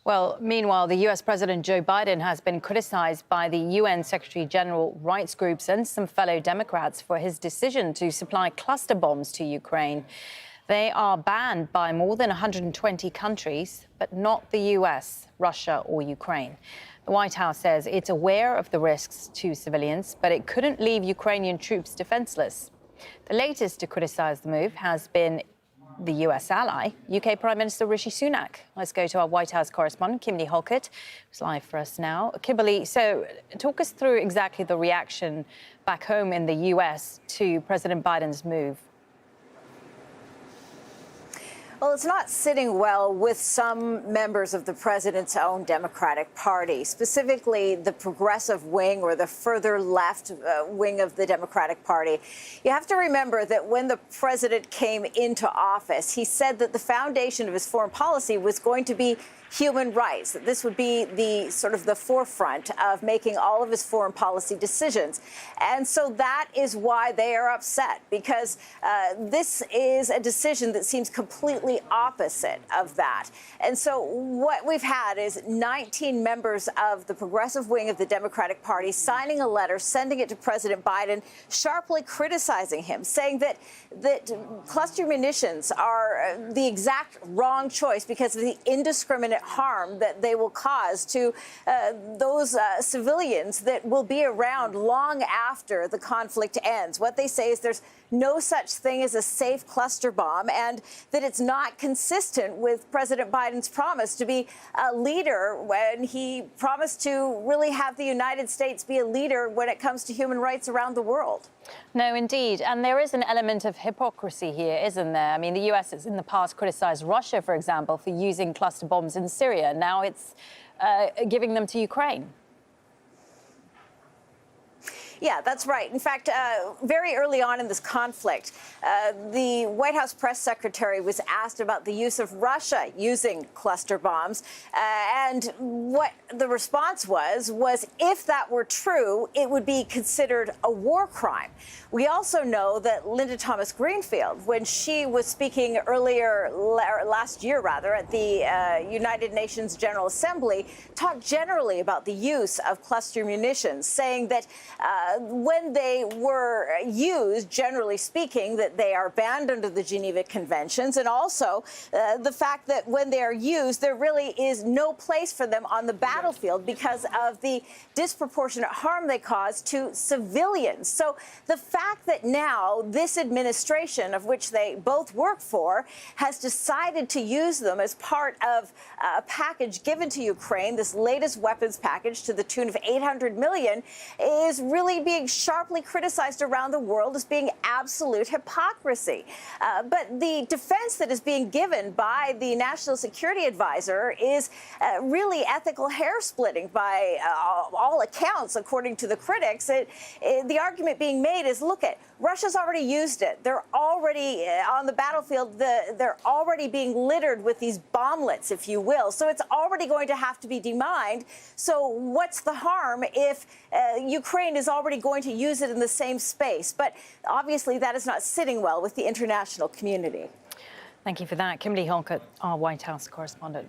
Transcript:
Well, meanwhile, the U.S. President Joe Biden has been criticized by the UN Secretary-General rights groups and some fellow Democrats for his decision to supply cluster bombs to Ukraine. They are banned by more than 120 countries, but not the U.S., Russia or Ukraine. The White House says it's aware of the risks to civilians, but it couldn't leave Ukrainian troops defenseless. The latest to criticize the move has been the US ally, UK Prime Minister Rishi Sunak. Let's go to our White House correspondent, Kimberly Halkett, who's live for us now. Kimberly, so talk us through exactly the reaction back home in the US to President Biden's move. Well, it's not sitting well with some members of the president's own Democratic Party, specifically the progressive wing or the further left wing of the Democratic Party. You have to remember that when the president came into office, he said that the foundation of his foreign policy was going to be human rights, that this would be the sort of the forefront of making all of his foreign policy decisions. And so that is why they are upset, because this is a decision that seems completely opposite of that. And so what we've had is 19 members of the progressive wing of the Democratic Party signing a letter, sending it to President Biden, sharply criticizing him, saying that cluster munitions are the exact wrong choice because of the indiscriminate harm that they will cause to those civilians that will be around long after the conflict ends. What they say is there's no such thing as a safe cluster bomb, and that it's not consistent with President Biden's promise to be a leader when he promised to really have the United States be a leader when it comes to human rights around the world. No, indeed. And there is an element of hypocrisy here, isn't there? I mean, the U.S. has in the past criticized Russia, for example, for using cluster bombs in Syria. Now it's giving them to Ukraine. Yeah, that's right. In fact, very early on in this conflict, the White House press secretary was asked about the use of Russia using cluster bombs. And what the response was if that were true, it would be considered a war crime. We also know that Linda Thomas Greenfield, when she was speaking last year, at the United Nations General Assembly, talked generally about the use of cluster munitions, saying that when they were used, generally speaking, that they are banned under the Geneva Conventions, and also the fact that when they are used, there really is no place for them on the battlefield because of the disproportionate harm they cause to civilians. So the fact that now this administration, of which they both work for, has decided to use them as part of a package given to Ukraine, this latest weapons package to the tune of $800 million, is really being sharply criticized around the world as being absolute hypocrisy. But the defense that is being given by the National Security Advisor is really ethical hair-splitting by all accounts, according to the critics. The argument being made is, look, Russia's already used it. They're already on the battlefield. They're already being littered with these bomblets, if you will. So it's already going to have to be demined. So what's the harm if Ukraine is already going to use it in the same space? But obviously that is not sitting well with the international community. Thank you for that. Kimberly Halkett, our White House correspondent.